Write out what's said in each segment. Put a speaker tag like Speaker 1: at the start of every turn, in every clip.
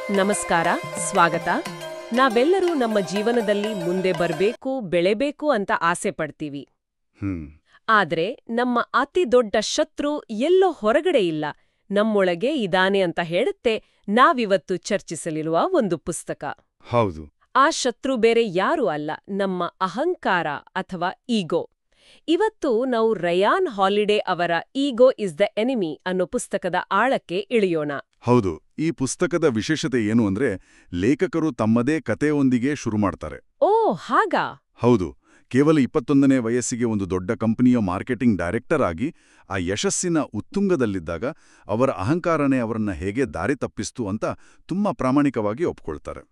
Speaker 1: ನಮಸ್ಕಾರ, ಸ್ವಾಗತ. ನಾವೆಲ್ಲರೂ ನಮ್ಮ ಜೀವನದಲ್ಲಿ ಮುಂದೆ ಬರಬೇಕು, ಬೆಳೆಬೇಕು ಅಂತ ಆಸೆ ಪಡ್ತೀವಿ. ಆದ್ರೆ ನಮ್ಮ ಅತಿ ದೊಡ್ಡ ಶತ್ರು ಎಲ್ಲೋ ಹೊರಗಡೆ ಇಲ್ಲ, ನಮ್ಮೊಳಗೆ ಇದಾನೆ ಅಂತ ಹೇಳುತ್ತೆ ನಾವಿವತ್ತು ಚರ್ಚಿಸಲಿರುವ ಒಂದು ಪುಸ್ತಕ.
Speaker 2: ಹೌದು.
Speaker 1: ಆ ಶತ್ರು ಬೇರೆ ಯಾರೂ ಅಲ್ಲ, ನಮ್ಮ ಅಹಂಕಾರ ಅಥವಾ ಈಗೋ. ಇವತ್ತು ನಾವು ರಯಾನ್ ಹಾಲಿಡೇ ಅವರ ಈಗೋ ಇಸ್ ದ ಎನಿಮಿ ಅನ್ನೋ ಪುಸ್ತಕದ ಆಳಕ್ಕೆ ಇಳಿಯೋಣ.
Speaker 2: ಹೌದು. ಈ ಪುಸ್ತಕದ ವಿಶೇಷತೆ ಏನು ಅಂದ್ರೆ, ಲೇಖಕರು ತಮ್ಮದೇ ಕಥೆಯೊಂದಿಗೆ ಶುರು ಮಾಡ್ತಾರೆ.
Speaker 1: ಓ, ಹಾಗಾ?
Speaker 2: ಹೌದು. ಕೇವಲ 21ನೇ ವಯಸ್ಸಿಗೆ ಒಂದು ದೊಡ್ಡ ಕಂಪನಿಯ ಮಾರ್ಕೆಟಿಂಗ್ ಡೈರೆಕ್ಟರ್ ಆಗಿ ಆ ಯಶಸ್ಸಿನ ಉತ್ತುಂಗದಲ್ಲಿದ್ದಾಗ ಅವರ ಅಹಂಕಾರನೇ ಅವರನ್ನ ಹೇಗೆ ದಾರಿ ತಪ್ಪಿಸ್ತು ಅಂತ ತುಂಬಾ ಪ್ರಾಮಾಣಿಕವಾಗಿ ಒಪ್ಕೊಳ್ತಾರೆ.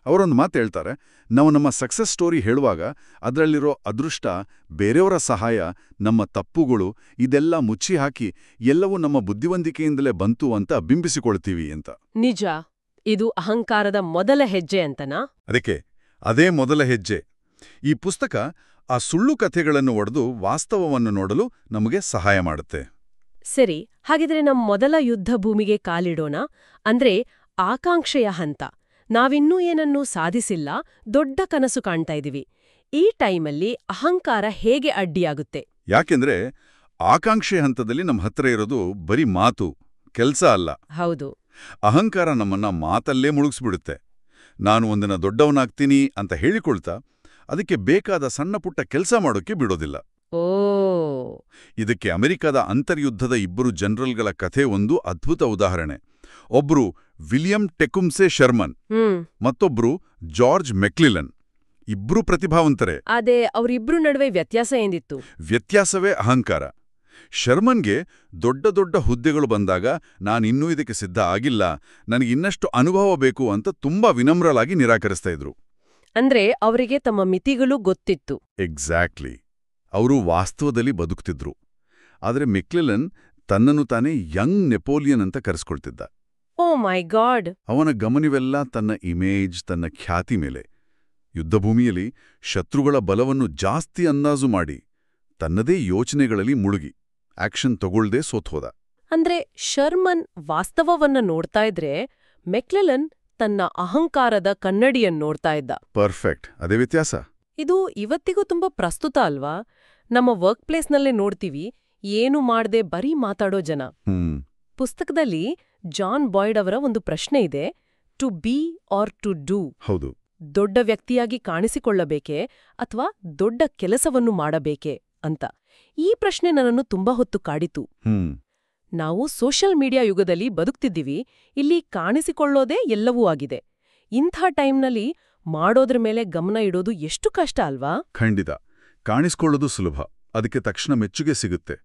Speaker 2: ಅವರೊಂದು ಮಾತು ಹೇಳ್ತಾರೆ, ನಾವು ನಮ್ಮ ಸಕ್ಸಸ್ ಸ್ಟೋರಿ ಹೇಳುವಾಗ ಅದರಲ್ಲಿರೋ ಅದೃಷ್ಟ, ಬೇರೆಯವರ ಸಹಾಯ, ನಮ್ಮ ತಪ್ಪುಗಳು ಇದೆಲ್ಲ ಮುಚ್ಚಿ ಹಾಕಿ ಎಲ್ಲವೂ ನಮ್ಮ ಬುದ್ಧಿವಂತಿಕೆಯಿಂದಲೇ ಬಂತು ಅಂತ ಬಿಂಬಿಸಿಕೊಳ್ತೀವಿ ಅಂತ.
Speaker 1: ನಿಜ. ಇದು ಅಹಂಕಾರದ ಮೊದಲ ಹೆಜ್ಜೆ ಅಂತನಾ?
Speaker 2: ಅದೇ ಮೊದಲ ಹೆಜ್ಜೆ. ಈ ಪುಸ್ತಕ ಆ ಸುಳ್ಳು ಕಥೆಗಳನ್ನು ಒಡೆದು ವಾಸ್ತವವನ್ನು ನೋಡಲು ನಮಗೆ ಸಹಾಯ ಮಾಡುತ್ತೆ.
Speaker 1: ಸರಿ, ಹಾಗಿದ್ರೆ ನಮ್ಮ ಮೊದಲ ಯುದ್ಧ ಭೂಮಿಗೆ ಕಾಲಿಡೋಣ. ಅಂದ್ರೆ ಆಕಾಂಕ್ಷೆಯ ಹಂತ. ನಾವಿನ್ನೂ ಏನನ್ನೂ ಸಾಧಿಸಿಲ್ಲ, ದೊಡ್ಡ ಕನಸು ಕಾಣ್ತಾ ಇದೀವಿ. ಈ ಟೈಮಲ್ಲಿ ಅಹಂಕಾರ ಹೇಗೆ ಅಡ್ಡಿಯಾಗುತ್ತೆ?
Speaker 2: ಯಾಕೆಂದ್ರೆ ಆಕಾಂಕ್ಷೆ ಹಂತದಲ್ಲಿ ನಮ್ಮ ಹತ್ರ ಇರೋದು ಬರೀ ಮಾತು, ಕೆಲ್ಸ ಅಲ್ಲ.
Speaker 1: ಹೌದು.
Speaker 2: ಅಹಂಕಾರ ನಮ್ಮನ್ನ ಮಾತಲ್ಲೇ ಮುಳುಗಿಸ್ಬಿಡುತ್ತೆ. ನಾನು ಒಂದಿನ ದೊಡ್ಡವನಾಗ್ತೀನಿ ಅಂತ ಹೇಳಿಕೊಳ್ತಾ ಅದಕ್ಕೆ ಬೇಕಾದ ಸಣ್ಣ ಪುಟ್ಟ ಕೆಲಸ ಮಾಡೋಕೆ ಬಿಡೋದಿಲ್ಲ.
Speaker 1: ಓ,
Speaker 2: ಇದಕ್ಕೆ ಅಮೆರಿಕದ ಅಂತರ್ಯುದ್ಧದ 2 ಜನರಲ್ಗಳ ಕಥೆ ಒಂದು ಅದ್ಭುತ ಉದಾಹರಣೆ. ಒಬ್ರು ವಿಲಿಯಂ ಟೆಕುಮ್ಸೆ ಶರ್ಮನ್, ಮತ್ತೊಬ್ರು ಜಾರ್ಜ್ ಮೆಕ್ಲಿಲನ್. ಇಬ್ರು ಪ್ರತಿಭಾವಂತರೇ.
Speaker 1: ಅದೇ ಅವರಿಬ್ರು ನಡುವೆ ವ್ಯತ್ಯಾಸ ಏನಿತ್ತು?
Speaker 2: ವ್ಯತ್ಯಾಸವೇ ಅಹಂಕಾರ. ಶರ್ಮನ್ಗೆ ದೊಡ್ಡ ದೊಡ್ಡ ಹುದ್ದೆಗಳು ಬಂದಾಗ ನಾನಿನ್ನೂ ಇದಕ್ಕೆ ಸಿದ್ಧ ಆಗಿಲ್ಲ, ನನಗಿನ್ನಷ್ಟು ಅನುಭವ ಬೇಕು ಅಂತ ತುಂಬಾ ವಿನಮ್ರಲಾಗಿ ನಿರಾಕರಿಸ್ತಾ ಇದ್ರು.
Speaker 1: ಅಂದ್ರೆ ಅವರಿಗೆ ತಮ್ಮ ಮಿತಿಗಳು ಗೊತ್ತಿತ್ತು.
Speaker 2: ಎಕ್ಸಾಕ್ಟ್ಲಿ. ಅವರು ವಾಸ್ತವದಲ್ಲಿ ಬದುಕ್ತಿದ್ರು. ಆದರೆ ಮೆಕ್ಲಿಲನ್ ತನ್ನನ್ನು ತಾನೇ ಯಂಗ್ ನೆಪೋಲಿಯನ್ ಅಂತ ಕರೆಸ್ಕೊಳ್ತಿದ್ದ.
Speaker 1: ಓ ಮೈ ಗಾಡ್!
Speaker 2: ಅವನ ಗಮನವೆಲ್ಲ ತನ್ನ ಇಮೇಜ್, ತನ್ನ ಖ್ಯಾತಿ ಮೇಲೆ. ಯುದ್ಧಭೂಮಿಯಲ್ಲಿ ಶತ್ರುಗಳ ಬಲವನ್ನು ಜಾಸ್ತಿ ಅಂದಾಜು ಮಾಡಿ ತನ್ನದೇ ಯೋಚನೆಗಳಲ್ಲಿ ಮುಳುಗಿ ಆಕ್ಷನ್ ತಗೊಳ್ದೇ ಸೋತ್ಹೋದ.
Speaker 1: ಅಂದ್ರೆ ಶರ್ಮನ್ ವಾಸ್ತವವನ್ನ ನೋಡ್ತಾ ಇದ್ರೆ ಮೆಕ್ಲೆಲನ್ ತನ್ನ ಅಹಂಕಾರದ ಕನ್ನಡಿಯನ್ನ ನೋಡ್ತಾ ಇದ್ದ.
Speaker 2: ಪರ್ಫೆಕ್ಟ್. ಅದೇ ವ್ಯತ್ಯಾಸ.
Speaker 1: ಇದು ಇವತ್ತಿಗೂ ತುಂಬಾ ಪ್ರಸ್ತುತ ಅಲ್ವಾ? ನಮ್ಮ ವರ್ಕ್ ಪ್ಲೇಸ್ನಲ್ಲೇ ನೋಡ್ತೀವಿ, ಏನು ಮಾಡ್ದೆ ಬರೀ ಮಾತಾಡೋ ಜನ. ಪುಸ್ತಕದಲ್ಲಿ ಜಾನ್ ಬಾಯ್ಡ್ ಅವರ ಒಂದು ಪ್ರಶ್ನೆ ಇದೆ, to be or to do.
Speaker 2: ಹೌದು.
Speaker 1: ದೊಡ್ಡ ವ್ಯಕ್ತಿಯಾಗಿ ಕಾಣಿಸಿಕೊಳ್ಳಬೇಕೆ ಅಥವಾ ದೊಡ್ಡ ಕೆಲಸವನ್ನು ಮಾಡಬೇಕೆ ಅಂತ. ಈ ಪ್ರಶ್ನೆ ನನ್ನನ್ನು ತುಂಬಾ ಹೊತ್ತು ಕಾಡಿತು. ನಾವು ಸೋಷಿಯಲ್ ಮೀಡಿಯಾ ಯುಗದಲ್ಲಿ ಬದುಕ್ತಿದ್ದೀವಿ. ಇಲ್ಲಿ ಕಾಣಿಸಿಕೊಳ್ಳೋದೇ ಎಲ್ಲವೂ ಆಗಿದೆ. ಇಂಥ ಟೈಮ್ನಲ್ಲಿ ಮಾಡೋದ್ರ ಮೇಲೆ ಗಮನ ಇಡೋದು ಎಷ್ಟು ಕಷ್ಟ ಅಲ್ವಾ?
Speaker 2: ಖಂಡಿತ. ಕಾಣಿಸ್ಕೊಳ್ಳೋದು ಸುಲಭ, ಅದಕ್ಕೆ ತಕ್ಷಣ ಮೆಚ್ಚುಗೆ ಸಿಗುತ್ತೆ.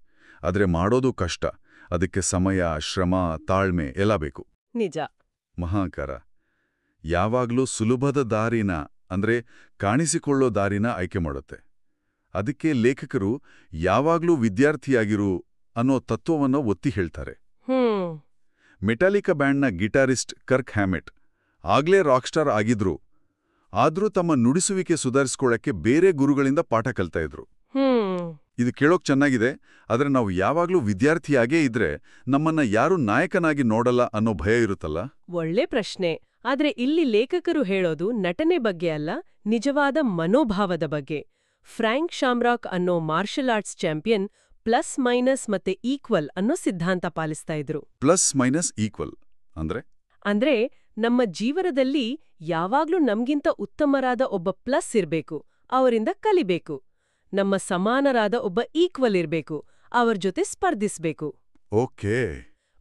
Speaker 2: ಆದ್ರೆ ಮಾಡೋದು ಕಷ್ಟ, ಅದಕ್ಕೆ ಸಮಯ, ಶ್ರಮ, ತಾಳ್ಮೆ ಎಲ್ಲ ಬೇಕು.
Speaker 1: ನಿಜ.
Speaker 2: ಅಹಂಕಾರ ಯಾವಾಗ್ಲೂ ಸುಲಭದ ದಾರಿನ, ಅಂದ್ರೆ ಕಾಣಿಸಿಕೊಳ್ಳೋ ದಾರಿನ ಆಯ್ಕೆ ಮಾಡುತ್ತೆ. ಅದಕ್ಕೆ ಲೇಖಕರು ಯಾವಾಗ್ಲೂ ವಿದ್ಯಾರ್ಥಿಯಾಗಿರು ಅನ್ನೋ ತತ್ವವನ್ನು ಒತ್ತಿ ಹೇಳ್ತಾರೆ. ಮೆಟಾಲಿಕಾ ಬ್ಯಾಂಡ್ನ ಗಿಟಾರಿಸ್ಟ್ ಕರ್ಕ್ ಹ್ಯಾಮೆಟ್ ಆಗ್ಲೇ ರಾಕ್ಸ್ಟಾರ್ ಆಗಿದ್ರು, ಆದ್ರೂ ತಮ್ಮ ನುಡಿಸುವಿಕೆ ಸುಧಾರಿಸ್ಕೊಳ್ಳಕ್ಕೆ ಬೇರೆ ಗುರುಗಳಿಂದ ಪಾಠ ಕಲ್ತಾ ಇದ್ರು. ಇದು ಕೇಳೋಕ್ ಚೆನ್ನಾಗಿದೆ, ಆದ್ರೆ ನಾವು ಯಾವಾಗ್ಲೂ ವಿದ್ಯಾರ್ಥಿಯಾಗೇ ಇದ್ರೆ ನಮ್ಮನ್ನ ಯಾರೂ ನಾಯಕನಾಗಿ ನೋಡಲ್ಲ ಅನ್ನೋ ಭಯ ಇರುತ್ತಲ್ಲ.
Speaker 1: ಒಳ್ಳೆ ಪ್ರಶ್ನೆ. ಆದ್ರೆ ಇಲ್ಲಿ ಲೇಖಕರು ಹೇಳೋದು ನಟನೆ ಬಗ್ಗೆ ಅಲ್ಲ, ನಿಜವಾದ ಮನೋಭಾವದ ಬಗ್ಗೆ. ಫ್ರಾಂಕ್ ಶಾಮ್ರಾಕ್ ಅನ್ನೋ martial arts champion plus minus ಮತ್ತೆ ಈಕ್ವಲ್ ಅನ್ನೋ ಸಿದ್ಧಾಂತ ಪಾಲಿಸ್ತಾ ಇದ್ರು.
Speaker 2: ಪ್ಲಸ್ ಮೈನಸ್ ಈಕ್ವಲ್
Speaker 1: ಅಂದ್ರೆ ನಮ್ಮ ಜೀವನದಲ್ಲಿ ಯಾವಾಗ್ಲೂ ನಮ್ಗಿಂತ ಉತ್ತಮರಾದ ಒಬ್ಬ ಪ್ಲಸ್ ಇರ್ಬೇಕು, ಅವರಿಂದ ಕಲಿಬೇಕು. ನಮ್ಮ ಸಮಾನರಾದ ಒಬ್ಬ ಈಕ್ವಲ್ ಇರ್ಬೇಕು, ಅವರ ಜೊತೆ ಸ್ಪರ್ಧಿಸ್ಬೇಕು.
Speaker 2: ಓಕೆ.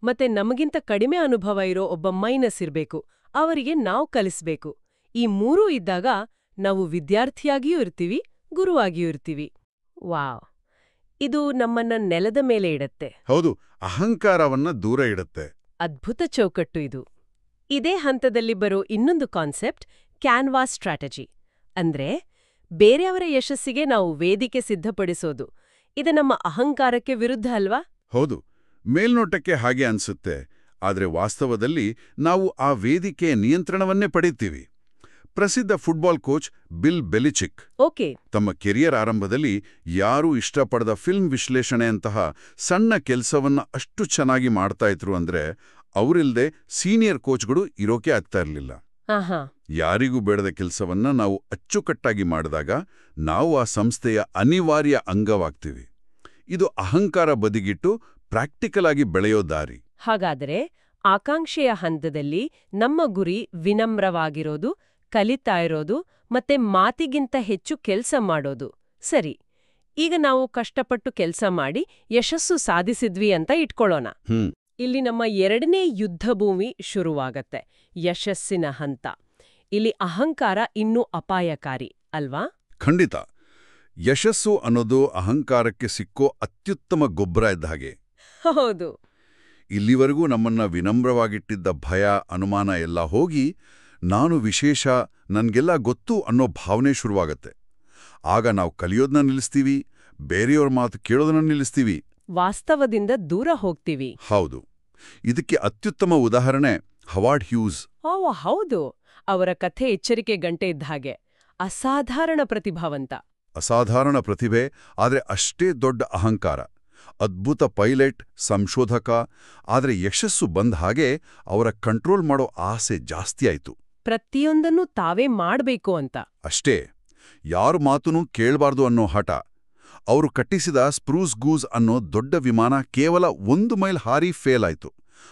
Speaker 1: ಮತ್ತೆ ನಮಗಿಂತ ಕಡಿಮೆ ಅನುಭವ ಇರೋ ಒಬ್ಬ ಮೈನಸ್ ಇರ್ಬೇಕು, ಅವರಿಗೆ ನಾವು ಕಲಿಸ್ಬೇಕು. ಈ ಮೂರೂ ಇದ್ದಾಗ ನಾವು ವಿದ್ಯಾರ್ಥಿಯಾಗಿಯೂ ಇರ್ತೀವಿ, ಗುರುವಾಗಿಯೂ ಇರ್ತೀವಿ. ವಾವ್! ಇದು ನಮ್ಮನ್ನ ನೆಲದ ಮೇಲೆ ಇಡತ್ತೆ.
Speaker 2: ಹೌದು, ಅಹಂಕಾರವನ್ನ ದೂರ ಇಡತ್ತೆ.
Speaker 1: ಅದ್ಭುತ ಚೌಕಟ್ಟು ಇದು. ಇದೇ ಹಂತದಲ್ಲಿ ಬರೋ ಇನ್ನೊಂದು ಕಾನ್ಸೆಪ್ಟ್ ಕ್ಯಾನ್ವಾಸ್ ಸ್ಟ್ರಾಟಜಿ. ಅಂದ್ರೆ ಬೇರೆಯವರ ಯಶಸ್ಸಿಗೆ ನಾವು ವೇದಿಕೆ ಸಿದ್ಧಪಡಿಸೋದು. ಇದು ನಮ್ಮ ಅಹಂಕಾರಕ್ಕೆ ವಿರುದ್ಧ ಅಲ್ವಾ?
Speaker 2: ಹೌದು, ಮೇಲ್ನೋಟಕ್ಕೆ ಹಾಗೆ ಅನ್ಸುತ್ತೆ. ಆದ್ರೆ ವಾಸ್ತವದಲ್ಲಿ ನಾವು ಆ ವೇದಿಕೆಯ ನಿಯಂತ್ರಣವನ್ನೇ ಪಡೆಯುತ್ತೀವಿ. ಪ್ರಸಿದ್ಧ ಫುಟ್ಬಾಲ್ ಕೋಚ್ ಬಿಲ್ ಬೆಲಿಚಿಕ್ ತಮ್ಮ ಕೆರಿಯರ್ ಆರಂಭದಲ್ಲಿ ಯಾರೂ ಇಷ್ಟಪಡದ ಫಿಲ್ಮ್ ವಿಶ್ಲೇಷಣೆಯಂತಹ ಸಣ್ಣ ಕೆಲಸವನ್ನ ಅಷ್ಟು ಚೆನ್ನಾಗಿ ಮಾಡ್ತಾ ಇದ್ರು ಅಂದ್ರೆ ಅವರಿಲ್ದೆ ಸೀನಿಯರ್ ಕೋಚ್ಗಳು ಇರೋಕೆ ಆಗ್ತಾ ಇರಲಿಲ್ಲ.
Speaker 1: ಆಹಾ.
Speaker 2: ಯಾರಿಗೂ ಬೇಡದ ಕೆಲಸವನ್ನ ನಾವು ಅಚ್ಚುಕಟ್ಟಾಗಿ ಮಾಡಿದಾಗ ನಾವು ಆ ಸಂಸ್ಥೆಯ ಅನಿವಾರ್ಯ ಅಂಗವಾಗ್ತೀವಿ. ಇದು ಅಹಂಕಾರ ಬದಿಗಿಟ್ಟು ಪ್ರಾಕ್ಟಿಕಲ್ ಆಗಿ ಬೆಳೆಯೋ ದಾರಿ.
Speaker 1: ಹಾಗಾದರೆ ಆಕಾಂಕ್ಷೆಯ ಹಂತದಲ್ಲಿ ನಮ್ಮ ಗುರಿ ವಿನಮ್ರವಾಗಿರೋದು, ಕಲಿತಾ ಇರೋದು ಮತ್ತೆ ಮಾತಿಗಿಂತ ಹೆಚ್ಚು ಕೆಲ್ಸ ಮಾಡೋದು. ಸರಿ, ಈಗ ನಾವು ಕಷ್ಟಪಟ್ಟು ಕೆಲ್ಸ ಮಾಡಿ ಯಶಸ್ಸು ಸಾಧಿಸಿದ್ವಿ ಅಂತ ಇಟ್ಕೊಳ್ಳೋಣ. ಇಲ್ಲಿ ನಮ್ಮ ಎರಡನೇ ಯುದ್ಧಭೂಮಿ ಶುರುವಾಗತ್ತೆ, ಯಶಸ್ಸಿನ ಹಂತ. ಇಲ್ಲಿ ಅಹಂಕಾರ ಇನ್ನೂ ಅಪಾಯಕಾರಿ ಅಲ್ವಾ?
Speaker 2: ಖಂಡಿತ. ಯಶಸ್ಸು ಅನ್ನೋದು ಅಹಂಕಾರಕ್ಕೆ ಸಿಕ್ಕೋ ಅತ್ಯುತ್ತಮ ಗೊಬ್ಬರ ಇದ್ದ ಹಾಗೆ.
Speaker 1: ಹೌದು.
Speaker 2: ಇಲ್ಲಿವರೆಗೂ ನಮ್ಮನ್ನ ವಿನಮ್ರವಾಗಿಟ್ಟಿದ್ದ ಭಯ, ಅನುಮಾನ ಎಲ್ಲ ಹೋಗಿ ನಾನು ವಿಶೇಷ, ನನ್ಗೆಲ್ಲ ಗೊತ್ತು ಅನ್ನೋ ಭಾವನೆ ಶುರುವಾಗತ್ತೆ. ಆಗ ನಾವು ಕಲಿಯೋದನ್ನ ನಿಲ್ಲಿಸ್ತೀವಿ, ಬೇರೆಯವ್ರ ಮಾತು ಕೇಳೋದನ್ನ ನಿಲ್ಲಿಸ್ತೀವಿ,
Speaker 1: ವಾಸ್ತವದಿಂದ ದೂರ ಹೋಗ್ತೀವಿ.
Speaker 2: ಹೌದು. ಇದಕ್ಕೆ ಅತ್ಯುತ್ತಮ ಉದಾಹರಣೆ ಹವಾರ್ಡ್ ಹ್ಯೂಸ್.
Speaker 1: ಓ ಹೌದು, ಅವರ ಕಥೆ ಎಚ್ಚರಿಕೆ ಗಂಟೆ ಇದ್ದ ಹಾಗೆ. ಅಸಾಧಾರಣ ಪ್ರತಿಭಾವಂತ.
Speaker 2: ಅಸಾಧಾರಣ ಪ್ರತಿಭೆ, ಆದ್ರೆ ಅಷ್ಟೇ ದೊಡ್ಡ ಅಹಂಕಾರ. ಅದ್ಭುತ ಪೈಲಟ್, ಸಂಶೋಧಕ. ಆದ್ರೆ ಯಶಸ್ಸು ಬಂದ ಹಾಗೆ ಅವರ ಕಂಟ್ರೋಲ್ ಮಾಡೋ ಆಸೆ ಜಾಸ್ತಿ ಆಯ್ತು.
Speaker 1: ಪ್ರತಿಯೊಂದನ್ನು ತಾವೇ ಮಾಡ್ಬೇಕು ಅಂತ.
Speaker 2: ಅಷ್ಟೇ, ಯಾರ ಮಾತುನೂ ಕೇಳ್ಬಾರ್ದು ಅನ್ನೋ ಹಠ. ಅವರು ಕಟ್ಟಿಸಿದ ಸ್ಪ್ರೂಸ್ ಗೂಸ್ ಅನ್ನೋ ದೊಡ್ಡ ವಿಮಾನ ಕೇವಲ 1 ಮೈಲ್ ಹಾರಿ ಫೇಲ್ ಆಯ್ತು.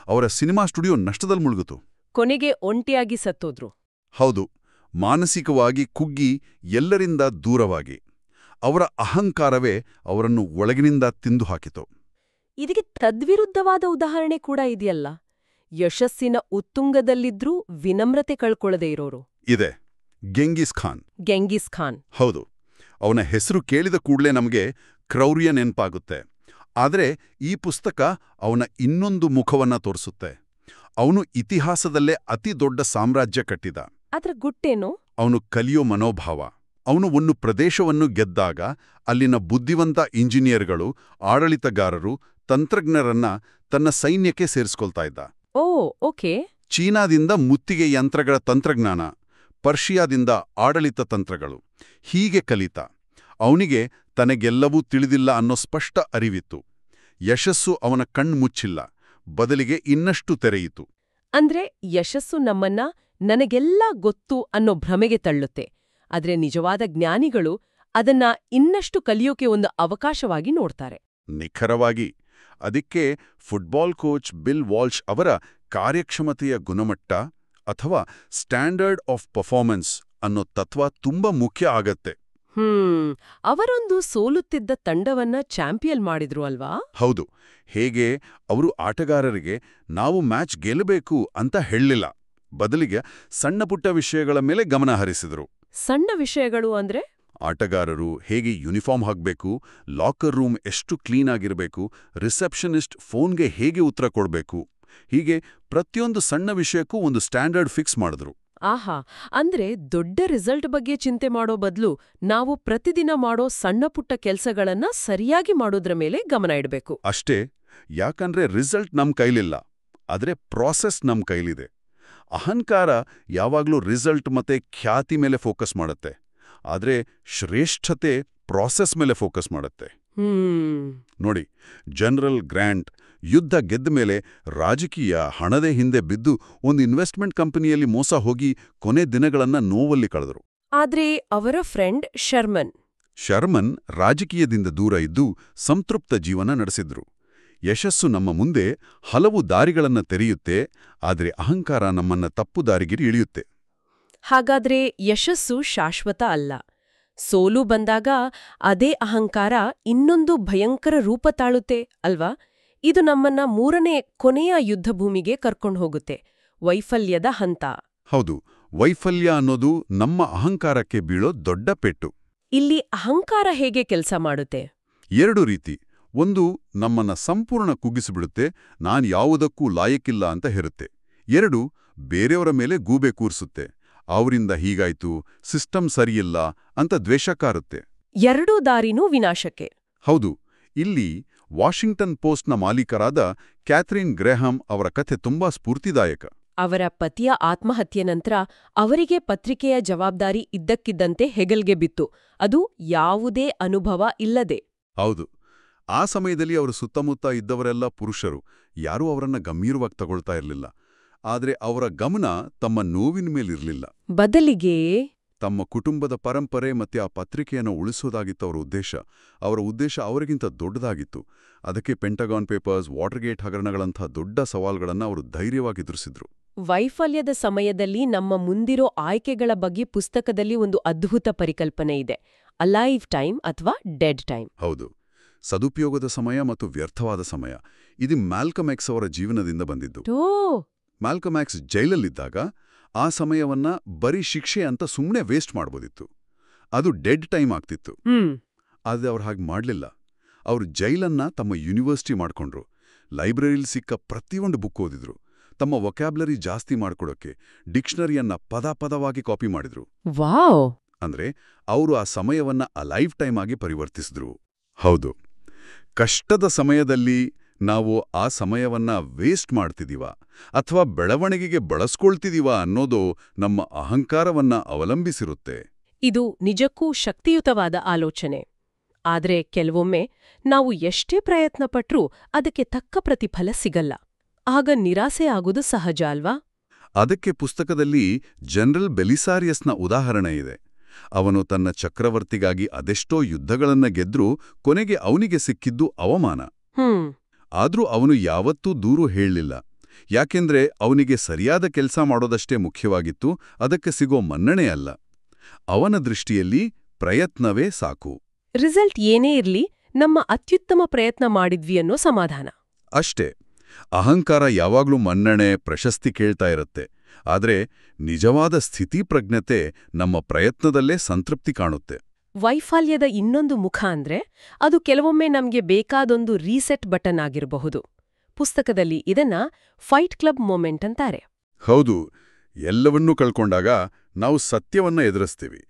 Speaker 2: ಅವರ ಸಿನಿಮಾ ಸ್ಟುಡಿಯೋ ನಷ್ಟದಲ್ಲಿ ಮುಳುಗಿತು.
Speaker 1: ಕೊನೆಗೆ ಒಂಟಿಯಾಗಿ ಸತ್ತೋದ್ರು.
Speaker 2: ಹೌದು, ಮಾನಸಿಕವಾಗಿ ಕುಗ್ಗಿ, ಎಲ್ಲರಿಂದ ದೂರವಾಗಿ. ಅವರ ಅಹಂಕಾರವೇ ಅವರನ್ನು ಒಳಗಿನಿಂದ ತಿಂದು ಹಾಕಿತು.
Speaker 1: ಇದಕ್ಕೆ ತದ್ವಿರುದ್ಧವಾದ ಉದಾಹರಣೆ ಕೂಡ ಇದೆಯಲ್ಲ, ಯಶಸ್ಸಿನ ಉತ್ತುಂಗದಲ್ಲಿದ್ರೂ ವಿನಮ್ರತೆ ಕಳ್ಕೊಳ್ಳದೆ ಇರೋರು.
Speaker 2: ಇದೆ, ಗೆಂಗಿಸ್ ಖಾನ್.
Speaker 1: ಗೆಂಗಿಸ್ ಖಾನ್.
Speaker 2: ಹೌದು, ಅವನ ಹೆಸರು ಕೇಳಿದ ಕೂಡಲೇ ನಮಗೆ ಕ್ರೌರ್ಯ ನೆನಪಾಗುತ್ತೆ. ಆದರೆ ಈ ಪುಸ್ತಕ ಅವನ ಇನ್ನೊಂದು ಮುಖವನ್ನ ತೋರಿಸುತ್ತೆ. ಅವನು ಇತಿಹಾಸದಲ್ಲೇ ಅತಿ ದೊಡ್ಡ ಸಾಮ್ರಾಜ್ಯ ಕಟ್ಟಿದ.
Speaker 1: ಅದ್ರ ಗುಟ್ಟೇನು?
Speaker 2: ಅವನು ಕಲಿಯೋ ಮನೋಭಾವ. ಅವನು ಒಂದು ಪ್ರದೇಶವನ್ನು ಗೆದ್ದಾಗ ಅಲ್ಲಿನ ಬುದ್ಧಿವಂತ ಇಂಜಿನಿಯರ್ಗಳು, ಆಡಳಿತಗಾರರು, ತಂತ್ರಜ್ಞರನ್ನ ತನ್ನ ಸೈನ್ಯಕ್ಕೆ ಸೇರಿಸ್ಕೊಳ್ತಾ ಇದ್ದ.
Speaker 1: ಓ ಓಕೆ.
Speaker 2: ಚೀನಾದಿಂದ ಮುತ್ತಿಗೆ ಯಂತ್ರಗಳ ತಂತ್ರಜ್ಞಾನ, ಪರ್ಷಿಯಾದಿಂದ ಆಡಳಿತ ತಂತ್ರಗಳು, ಹೀಗೆ ಕಲಿತ. ಅವನಿಗೆ ತನಗೆಲ್ಲವೂ ತಿಳಿದಿಲ್ಲ ಅನ್ನೋ ಸ್ಪಷ್ಟ ಅರಿವಿತ್ತು. ಯಶಸ್ಸು ಅವನ ಕಣ್ಮುಚ್ಚಿಲ್ಲ, ಬದಲಿಗೆ ಇನ್ನಷ್ಟು ತೆರೆಯಿತು.
Speaker 1: ಅಂದ್ರೆ ಯಶಸ್ಸು ನಮ್ಮನ್ನ ನನಗೆಲ್ಲ ಗೊತ್ತು ಅನ್ನೋ ಭ್ರಮೆಗೆ ತಳ್ಳುತ್ತೆ. ಆದ್ರೆ ನಿಜವಾದ ಜ್ಞಾನಿಗಳು ಅದನ್ನ ಇನ್ನಷ್ಟು ಕಲಿಯೋಕೆ ಒಂದು ಅವಕಾಶವಾಗಿ ನೋಡ್ತಾರೆ.
Speaker 2: ನಿಖರವಾಗಿ. ಅದಕ್ಕೆ ಫುಟ್ಬಾಲ್ ಕೋಚ್ ಬಿಲ್ ವಾಲ್ಶ್ ಅವರ ಕಾರ್ಯಕ್ಷಮತೆಯ ಗುಣಮಟ್ಟ ಅಥವಾ ಸ್ಟ್ಯಾಂಡರ್ಡ್ ಆಫ್ ಪರ್ಫಾರ್ಮೆನ್ಸ್ ಅನ್ನೋ ತತ್ವ ತುಂಬಾ ಮುಖ್ಯ ಆಗತ್ತೆ.
Speaker 1: ಅವರೊಂದು ಸೋಲುತ್ತಿದ್ದ ತಂಡವನ್ನ ಚಾಂಪಿಯನ್ ಮಾಡಿದ್ರು ಅಲ್ವಾ?
Speaker 2: ಹೌದು. ಹೇಗೆ ಅವರು ಆಟಗಾರರಿಗೆ ನಾವು ಮ್ಯಾಚ್ ಗೆಲ್ಲಬೇಕು ಅಂತ ಹೇಳಲಿಲ್ಲ, ಬದಲಿಗೆ ಸಣ್ಣಪುಟ್ಟ ವಿಷಯಗಳ ಮೇಲೆ ಗಮನ ಹರಿಸಿದ್ರು.
Speaker 1: ಸಣ್ಣ ವಿಷಯಗಳು ಅಂದ್ರೆ?
Speaker 2: ಆಟಗಾರರು ಹೇಗೆ ಯೂನಿಫಾರ್ಮ್ ಹಾಕ್ಬೇಕು, ಲಾಕರ್ ರೂಮ್ ಎಷ್ಟು ಕ್ಲೀನ್ ಆಗಿರಬೇಕು, ರಿಸೆಪ್ಷನಿಸ್ಟ್ ಫೋನ್ಗೆ ಹೇಗೆ ಉತ್ತರ ಕೊಡ್ಬೇಕು, ಹೀಗೆ ಪ್ರತಿಯೊಂದು ಸಣ್ಣ ವಿಷಯಕ್ಕೂ ಒಂದು ಸ್ಟ್ಯಾಂಡರ್ಡ್ ಫಿಕ್ಸ್ ಮಾಡಿದ್ರು.
Speaker 1: ಆಹಾ, ಅಂದ್ರೆ ದೊಡ್ಡ ರಿಸಲ್ಟ್ ಬಗ್ಗೆ ಚಿಂತೆ ಮಾಡೋ ಬದಲು ನಾವು ಪ್ರತಿದಿನ ಮಾಡೋ ಸಣ್ಣಪುಟ್ಟ ಕೆಲ್ಸಗಳನ್ನ ಸರಿಯಾಗಿ ಮಾಡೋದ್ರ ಮೇಲೆ ಗಮನ ಇಡಬೇಕು.
Speaker 2: ಅಷ್ಟೇ. ಯಾಕಂದ್ರೆ ರಿಸಲ್ಟ್ ನಮ್ ಕೈಲಿಲ್ಲ, ಆದ್ರೆ ಪ್ರಾಸೆಸ್ ನಮ್ ಕೈಲಿದೆ. ಅಹಂಕಾರ ಯಾವಾಗ್ಲೂ ರಿಸಲ್ಟ್ ಮತ್ತೆ ಖ್ಯಾತಿ ಮೇಲೆ ಫೋಕಸ್ ಮಾಡುತ್ತೆ, ಆದ್ರೆ ಶ್ರೇಷ್ಠತೆ ಪ್ರಾಸೆಸ್ ಮೇಲೆ ಫೋಕಸ್ ಮಾಡುತ್ತೆ. ನೋಡಿ, ಜನರಲ್ ಗ್ರ್ಯಾಂಟ್ ಯುದ್ಧ ಗೆದ್ದ ಮೇಲೆ ರಾಜಕೀಯ ಹಣದೇ ಹಿಂದೆ ಬಿದ್ದು ಒಂದು ಇನ್ವೆಸ್ಟ್ಮೆಂಟ್ ಕಂಪನಿಯಲ್ಲಿ ಮೋಸ ಹೋಗಿ ಕೊನೆ ದಿನಗಳನ್ನ ನೋವಲ್ಲಿ ಕಳೆದರು.
Speaker 1: ಆದ್ರೆ ಅವರ ಫ್ರೆಂಡ್ ಶರ್ಮನ್
Speaker 2: ರಾಜಕೀಯದಿಂದ ದೂರ ಇದ್ದು ಸಂತೃಪ್ತ ಜೀವನ ನಡೆಸಿದ್ರು. ಯಶಸ್ಸು ನಮ್ಮ ಮುಂದೆ ಹಲವು ದಾರಿಗಳನ್ನ ತೆರೆಯುತ್ತೆ, ಆದ್ರೆ ಅಹಂಕಾರ ನಮ್ಮನ್ನ ತಪ್ಪು ದಾರಿಗೆ ಇಳಿಯುತ್ತೆ.
Speaker 1: ಹಾಗಾದ್ರೆ ಯಶಸ್ಸು ಶಾಶ್ವತ ಅಲ್ಲ. ಸೋಲು ಬಂದಾಗ ಅದೇ ಅಹಂಕಾರ ಇನ್ನೊಂದು ಭಯಂಕರ ರೂಪ ತಾಳುತ್ತೆ ಅಲ್ವಾ? ಇದು ನಮ್ಮನ್ನ ಮೂರನೇ ಕೊನೆಯ ಯುದ್ಧಭೂಮಿಗೆ ಕರ್ಕೊಂಡು ಹೋಗುತ್ತೆ, ವೈಫಲ್ಯದ ಹಂತ.
Speaker 2: ಹೌದು, ವೈಫಲ್ಯ ಅನ್ನೋದು ನಮ್ಮ ಅಹಂಕಾರಕ್ಕೆ ಬೀಳೋ ದೊಡ್ಡ ಪೆಟ್ಟು.
Speaker 1: ಇಲ್ಲಿ ಅಹಂಕಾರ ಹೇಗೆ ಕೆಲಸ ಮಾಡುತ್ತೆ?
Speaker 2: 2 ರೀತಿ. ಒಂದು, ನಮ್ಮನ್ನ ಸಂಪೂರ್ಣ ಕುಗ್ಗಿಸಿಬಿಡುತ್ತೆ, ನಾನ್ ಯಾವುದಕ್ಕೂ ಲಾಯಕ್ಕಿಲ್ಲ ಅಂತ ಹೇರುತ್ತೆ. 2, ಬೇರೆಯವರ ಮೇಲೆ ಗೂಬೆ ಕೂರಿಸುತ್ತೆ, ಅವರಿಂದ ಹೀಗಾಯ್ತು, ಸಿಸ್ಟಮ್ ಸರಿಯಿಲ್ಲ ಅಂತ ದ್ವೇಷ ಕಾರುತ್ತೆ.
Speaker 1: 2 ದಾರಿನೂ ವಿನಾಶಕ್ಕೆ.
Speaker 2: ಹೌದು. ಇಲ್ಲಿ ವಾಷಿಂಗ್ಟನ್ ಪೋಸ್ಟ್ನ ಮಾಲೀಕರಾದ ಕ್ಯಾಥರಿನ್ ಗ್ರೇಹಾಂ ಅವರ ಕಥೆ ತುಂಬಾ ಸ್ಫೂರ್ತಿದಾಯಕ.
Speaker 1: ಅವರ ಪತಿಯ ಆತ್ಮಹತ್ಯೆ ನಂತರ ಅವರಿಗೆ ಪತ್ರಿಕೆಯ ಜವಾಬ್ದಾರಿ ಇದ್ದಕ್ಕಿದ್ದಂತೆ ಹೆಗಲ್ಗೆ ಬಿತ್ತು, ಅದು ಯಾವುದೇ ಅನುಭವ ಇಲ್ಲದೆ.
Speaker 2: ಹೌದು. ಆ ಸಮಯದಲ್ಲಿ ಅವರ ಸುತ್ತಮುತ್ತ ಇದ್ದವರೆಲ್ಲ ಪುರುಷರು, ಯಾರೂ ಅವರನ್ನ ಗಂಭೀರವಾಗಿ ತಗೊಳ್ತಾ ಇರಲಿಲ್ಲ. ಆದರೆ ಅವರ ಗಮನ ತಮ್ಮ ನೋವಿನ ಮೇಲಿರಲಿಲ್ಲ.
Speaker 1: ಬದಲಿಗೆ
Speaker 2: ತಮ್ಮ ಕುಟುಂಬದ ಪರಂಪರೆ ಮತ್ತೆ ಆ ಪತ್ರಿಕೆಯನ್ನು ಉಳಿಸೋದಾಗಿತ್ತು ಅವರ ಉದ್ದೇಶ. ಅವರ ಉದ್ದೇಶ ಅವರಿಗಿಂತ ದೊಡ್ಡದಾಗಿತ್ತು. ಅದಕ್ಕೆ ಪೆಂಟಗಾನ್ ಪೇಪರ್ಸ್, ವಾಟರ್ಗೇಟ್ ಹಗರಣಗಳಂಥ ದೊಡ್ಡ ಸವಾಲುಗಳನ್ನು ಅವರು ಧೈರ್ಯವಾಗಿ ಎದುರಿಸಿದ್ರು.
Speaker 1: ವೈಫಲ್ಯದ ಸಮಯದಲ್ಲಿ ನಮ್ಮ ಮುಂದಿರೋ ಆಯ್ಕೆಗಳ ಬಗ್ಗೆ ಪುಸ್ತಕದಲ್ಲಿ ಒಂದು ಅದ್ಭುತ ಪರಿಕಲ್ಪನೆ ಇದೆ. ಅಲೈವ್ ಟೈಮ್ ಅಥವಾ ಡೆಡ್ ಟೈಮ್.
Speaker 2: ಹೌದು, ಸದುಪಯೋಗದ ಸಮಯ ಮತ್ತು ವ್ಯರ್ಥವಾದ ಸಮಯ. ಇದು ಮ್ಯಾಲ್ಕಮ್ ಎಕ್ಸ್ ಅವರ ಜೀವನದಿಂದ ಬಂದಿದ್ದು. ಮ್ಯಾಲ್ಕಮ್ ಎಕ್ಸ್ ಜೈಲಲ್ಲಿದ್ದಾಗ ಆ ಸಮಯವನ್ನ ಬರೀ ಶಿಕ್ಷೆ ಅಂತ ಸುಮ್ಮನೆ ವೇಸ್ಟ್ ಮಾಡ್ಬೋದಿತ್ತು. ಅದು ಡೆಡ್ ಟೈಮ್ ಆಗ್ತಿತ್ತು. ಆದರೆ ಅವ್ರು ಹಾಗೆ ಮಾಡಲಿಲ್ಲ. ಅವರು ಜೈಲನ್ನ ತಮ್ಮ ಯೂನಿವರ್ಸಿಟಿ ಮಾಡ್ಕೊಂಡ್ರು. ಲೈಬ್ರರಿಲಿ ಸಿಕ್ಕ ಪ್ರತಿಯೊಂದು ಬುಕ್ ಓದಿದ್ರು. ತಮ್ಮ ವೊಕ್ಯಾಬ್ಲರಿ ಜಾಸ್ತಿ ಮಾಡ್ಕೊಡೋಕೆ ಡಿಕ್ಷನರಿಯನ್ನ ಪದವಾಗಿ ಕಾಪಿ ಮಾಡಿದ್ರು.
Speaker 1: ವಾವ್!
Speaker 2: ಅಂದ್ರೆ ಅವರು ಆ ಸಮಯವನ್ನ ಅಲೈವ್ ಟೈಮ್ ಆಗಿ ಪರಿವರ್ತಿಸಿದ್ರು. ಹೌದು, ಕಷ್ಟದ ಸಮಯದಲ್ಲಿ ನಾವು ಆ ಸಮಯವನ್ನ ವೇಸ್ಟ್ ಮಾಡ್ತಿದೀವಾ ಅಥವಾ ಬೆಳವಣಿಗೆಗೆ ಬಳಸ್ಕೊಳ್ತಿದೀವಾ ಅನ್ನೋದು ನಮ್ಮ ಅಹಂಕಾರವನ್ನ ಅವಲಂಬಿಸಿರುತ್ತೆ.
Speaker 1: ಇದು ನಿಜಕ್ಕೂ ಶಕ್ತಿಯುತವಾದ ಆಲೋಚನೆ. ಆದ್ರೆ ಕೆಲವೊಮ್ಮೆ ನಾವು ಎಷ್ಟೇ ಪ್ರಯತ್ನ ಪಟ್ರೂ ಅದಕ್ಕೆ ತಕ್ಕ ಪ್ರತಿಫಲ ಸಿಗಲ್ಲ. ಆಗ ನಿರಾಸೆ ಆಗೋದು ಸಹಜ ಅಲ್ವಾ?
Speaker 2: ಅದಕ್ಕೆ ಪುಸ್ತಕದಲ್ಲಿ ಜನರಲ್ ಬೆಲಿಸಾರಿಯಸ್ನ ಉದಾಹರಣೆ ಇದೆ. ಅವನು ತನ್ನ ಚಕ್ರವರ್ತಿಗಾಗಿ ಅದೆಷ್ಟೋ ಯುದ್ಧಗಳನ್ನ ಗೆದ್ರೂ ಕೊನೆಗೆ ಅವನಿಗೆ ಸಿಕ್ಕಿದ್ದು ಅವಮಾನ. ಆದ್ರೂ ಅವನು ಯಾವತ್ತೂ ದೂರು ಹೇಳಲಿಲ್ಲ. ಯಾಕೆಂದ್ರೆ ಅವನಿಗೆ ಸರಿಯಾದ ಕೆಲಸ ಮಾಡೋದಷ್ಟೇ ಮುಖ್ಯವಾಗಿತ್ತು, ಅದಕ್ಕೆ ಸಿಗೋ ಮನ್ನಣೆ ಅಲ್ಲ. ಅವನ ದೃಷ್ಟಿಯಲ್ಲಿ ಪ್ರಯತ್ನವೇ ಸಾಕು.
Speaker 1: ರಿಸಲ್ಟ್ ಏನೇ ಇರ್ಲಿ, ನಮ್ಮ ಅತ್ಯುತ್ತಮ ಪ್ರಯತ್ನ ಮಾಡಿದ್ವಿ ಅನ್ನೋ ಸಮಾಧಾನ
Speaker 2: ಅಷ್ಟೇ. ಅಹಂಕಾರ ಯಾವಾಗ್ಲೂ ಮನ್ನಣೆ, ಪ್ರಶಸ್ತಿ ಕೇಳ್ತಾ ಇರುತ್ತೆ. ಆದ್ರೆ ನಿಜವಾದ ಸ್ಥಿತಿಪ್ರಜ್ಞತೆ ನಮ್ಮ ಪ್ರಯತ್ನದಲ್ಲೇ ಸಂತೃಪ್ತಿ ಕಾಣುತ್ತೆ.
Speaker 1: ವೈಫಲ್ಯದ ಇನ್ನೊಂದು ಮುಖ ಅಂದ್ರೆ ಅದು ಕೆಲವೊಮ್ಮೆ ನಮ್ಗೆ ಬೇಕಾದೊಂದು ರೀಸೆಟ್ ಬಟನ್ ಆಗಿರಬಹುದು. ಪುಸ್ತಕದಲ್ಲಿ ಇದನ್ನ ಫೈಟ್ ಕ್ಲಬ್ ಮೊಮೆಂಟ್ ಅಂತಾರೆ.
Speaker 2: ಹೌದು, ಎಲ್ಲವನ್ನೂ ಕಳ್ಕೊಂಡಾಗ ನಾವು ಸತ್ಯವನ್ನ ಎದುರಿಸ್ತೀವಿ.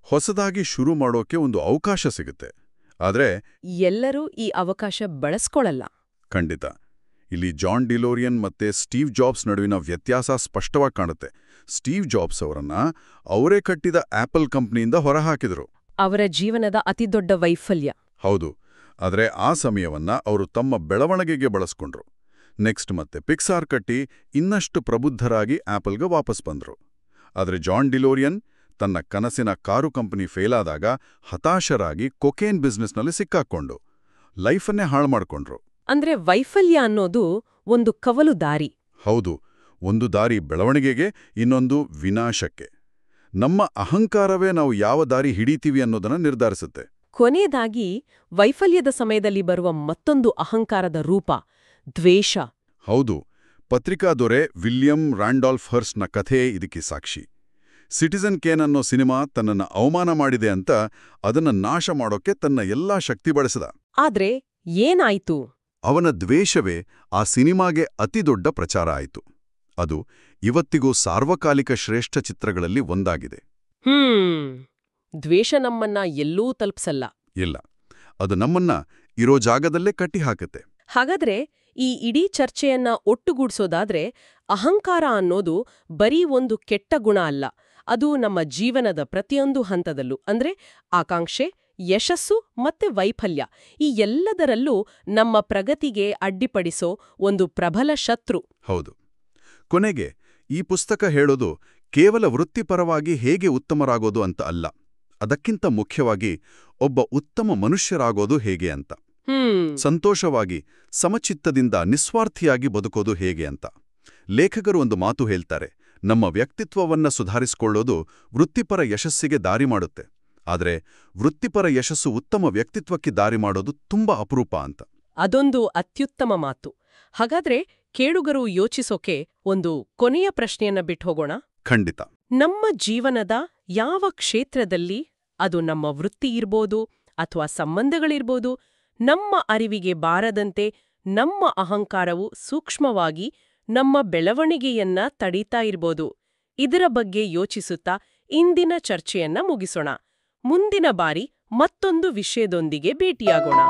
Speaker 2: ಹೊಸದಾಗಿ ಶುರು ಮಾಡೋಕೆ ಒಂದು ಅವಕಾಶ ಸಿಗುತ್ತೆ. ಆದ್ರೆ
Speaker 1: ಎಲ್ಲರೂ ಈ ಅವಕಾಶ ಬಳಸ್ಕೊಳ್ಳಲ್ಲ.
Speaker 2: ಖಂಡಿತ. ಇಲ್ಲಿ ಜಾನ್ ಡಿಲೋರಿಯನ್ ಮತ್ತೆ ಸ್ಟೀವ್ ಜಾಬ್ಸ್ ನಡುವಿನ ವ್ಯತ್ಯಾಸ ಸ್ಪಷ್ಟವಾಗಿ ಕಾಣುತ್ತೆ. ಸ್ಟೀವ್ ಜಾಬ್ಸ್ ಅವರನ್ನ ಅವರೇ ಕಟ್ಟಿದ ಆಪಲ್ ಕಂಪ್ನಿಯಿಂದ ಹೊರಹಾಕಿದ್ರು.
Speaker 1: ಅವರ ಜೀವನದ ಅತಿದೊಡ್ಡ ವೈಫಲ್ಯ.
Speaker 2: ಹೌದು, ಆದರೆ ಆ ಸಮಯವನ್ನ ಅವರು ತಮ್ಮ ಬೆಳವಣಿಗೆಗೆ ಬಳಸ್ಕೊಂಡ್ರು. ನೆಕ್ಸ್ಟ್ ಮತ್ತೆ ಪಿಕ್ಸಾರ್ ಕಟ್ಟಿ ಇನ್ನಷ್ಟು ಪ್ರಬುದ್ಧರಾಗಿ ಆಪಲ್ಗೆ ವಾಪಸ್ ಬಂದ್ರು. ಆದರೆ ಜಾನ್ ಡಿಲೋರಿಯನ್ ತನ್ನ ಕನಸಿನ ಕಾರು ಕಂಪನಿ ಫೇಲಾದಾಗ ಹತಾಶರಾಗಿ ಕೊಕೇನ್ ಬಿಸ್ನೆಸ್ನಲ್ಲಿ ಸಿಕ್ಕಾಕೊಂಡು ಲೈಫನ್ನೇ ಹಾಳು ಮಾಡ್ಕೊಂಡ್ರು.
Speaker 1: ಅಂದ್ರೆ ವೈಫಲ್ಯ ಅನ್ನೋದು ಒಂದು ಕವಲು ದಾರಿ.
Speaker 2: ಹೌದು, ಒಂದು ದಾರಿ ಬೆಳವಣಿಗೆಗೆ, ಇನ್ನೊಂದು ವಿನಾಶಕ್ಕೆ. ನಮ್ಮ ಅಹಂಕಾರವೇ ನಾವು ಯಾವ ದಾರಿ ಹಿಡಿತೀವಿ ಅನ್ನೋದನ್ನ ನಿರ್ಧರಿಸುತ್ತೆ.
Speaker 1: ಕೊನೆಯದಾಗಿ ವೈಫಲ್ಯದ ಸಮಯದಲ್ಲಿ ಬರುವ ಮತ್ತೊಂದು ಅಹಂಕಾರದ ರೂಪ ದ್ವೇಷ.
Speaker 2: ಹೌದು, ಪತ್ರಿಕಾ ದೊರೆ ವಿಲಿಯಂ ರಾಂಡಾಲ್ಫ್ ಹರ್ಸ್ಟ್ನ ಕಥೆ ಇದಕ್ಕೆ ಸಾಕ್ಷಿ. ಸಿಟಿಸನ್ ಕೇನ್ ಅನ್ನೋ ಸಿನಿಮಾ ತನ್ನನ್ನು ಅವಮಾನ ಮಾಡಿದೆ ಅಂತ ಅದನ್ನ ನಾಶ ಮಾಡೋಕೆ ತನ್ನ ಎಲ್ಲಾ ಶಕ್ತಿ ಬಳಸಿದ.
Speaker 1: ಆದ್ರೆ ಏನಾಯ್ತು?
Speaker 2: ಅವನ ದ್ವೇಷವೇ ಆ ಸಿನಿಮಾಗೆ ಅತಿದೊಡ್ಡ ಪ್ರಚಾರ ಆಯಿತು. ಅದು ಇವತ್ತಿಗೂ ಸಾರ್ವಕಾಲಿಕ ಶ್ರೇಷ್ಠ ಚಿತ್ರಗಳಲ್ಲಿ ಒಂದಾಗಿದೆ.
Speaker 1: ದ್ವೇಷ ನಮ್ಮನ್ನ ಎಲ್ಲೂ ತಲುಪಿಸಲ್ಲ.
Speaker 2: ಇಲ್ಲ, ಅದು ನಮ್ಮನ್ನ ಇರೋ ಜಾಗದಲ್ಲೇ ಕಟ್ಟಿಹಾಕತ್ತೆ.
Speaker 1: ಹಾಗಾದ್ರೆ ಈ ಇಡೀ ಚರ್ಚೆಯನ್ನ ಒಟ್ಟುಗೂಡ್ಸೋದಾದ್ರೆ ಅಹಂಕಾರ ಅನ್ನೋದು ಬರೀ ಒಂದು ಕೆಟ್ಟ ಗುಣ ಅಲ್ಲ. ಅದು ನಮ್ಮ ಜೀವನದ ಪ್ರತಿಯೊಂದು ಹಂತದಲ್ಲೂ, ಅಂದ್ರೆ ಆಕಾಂಕ್ಷೆ, ಯಶಸ್ಸು ಮತ್ತೆ ವೈಫಲ್ಯ, ಈ ಎಲ್ಲದರಲ್ಲೂ ನಮ್ಮ ಪ್ರಗತಿಗೆ ಅಡ್ಡಿಪಡಿಸೋ ಒಂದು ಪ್ರಬಲ ಶತ್ರು.
Speaker 2: ಹೌದು. ಕೊನೆಗೆ ಈ ಪುಸ್ತಕ ಹೇಳೋದು ಕೇವಲ ವೃತ್ತಿಪರವಾಗಿ ಹೇಗೆ ಉತ್ತಮರಾಗೋದು ಅಂತ ಅಲ್ಲ, ಅದಕ್ಕಿಂತ ಮುಖ್ಯವಾಗಿ ಒಬ್ಬ ಉತ್ತಮ ಮನುಷ್ಯರಾಗೋದು ಹೇಗೆ ಅಂತ. ಸಂತೋಷವಾಗಿ, ಸಮಚಿತ್ತದಿಂದ, ನಿಸ್ವಾರ್ಥಿಯಾಗಿ ಬದುಕೋದು ಹೇಗೆ ಅಂತ. ಲೇಖಕರು ಒಂದು ಮಾತು ಹೇಳ್ತಾರೆ, ನಮ್ಮ ವ್ಯಕ್ತಿತ್ವವನ್ನ ಸುಧಾರಿಸಿಕೊಳ್ಳೋದು ವೃತ್ತಿಪರ ಯಶಸ್ಸಿಗೆ ದಾರಿ ಮಾಡುತ್ತೆ. ಆದರೆ ವೃತ್ತಿಪರ ಯಶಸ್ಸು ಉತ್ತಮ ವ್ಯಕ್ತಿತ್ವಕ್ಕೆ ದಾರಿ ಮಾಡೋದು ತುಂಬಾ ಅಪರೂಪ ಅಂತ.
Speaker 1: ಅದೊಂದು ಅತ್ಯುತ್ತಮ ಮಾತು. ಹಾಗಾದ್ರೆ ಕೇಳುಗರು ಯೋಚಿಸೋಕೆ ಒಂದು ಕೊನೆಯ ಪ್ರಶ್ನೆಯನ್ನ ಬಿಟ್ಹೋಗೋಣ.
Speaker 2: ಖಂಡಿತ.
Speaker 1: ನಮ್ಮ ಜೀವನದ ಯಾವ ಕ್ಷೇತ್ರದಲ್ಲಿ, ಅದು ನಮ್ಮ ವೃತ್ತಿ ಇರ್ಬೋದು ಅಥವಾ ಸಂಬಂಧಗಳಿರ್ಬೋದು, ನಮ್ಮ ಅರಿವಿಗೆ ಬಾರದಂತೆ ನಮ್ಮ ಅಹಂಕಾರವು ಸೂಕ್ಷ್ಮವಾಗಿ ನಮ್ಮ ಬೆಳವಣಿಗೆಯನ್ನ ತಡೀತಾ ಇರ್ಬೋದು. ಇದರ ಬಗ್ಗೆ ಯೋಚಿಸುತ್ತಾ ಇಂದಿನ ಚರ್ಚೆಯನ್ನ ಮುಗಿಸೋಣ. ಮುಂದಿನ ಬಾರಿ ಮತ್ತೊಂದು ವಿಷಯದೊಂದಿಗೆ ಭೇಟಿಯಾಗೋಣ.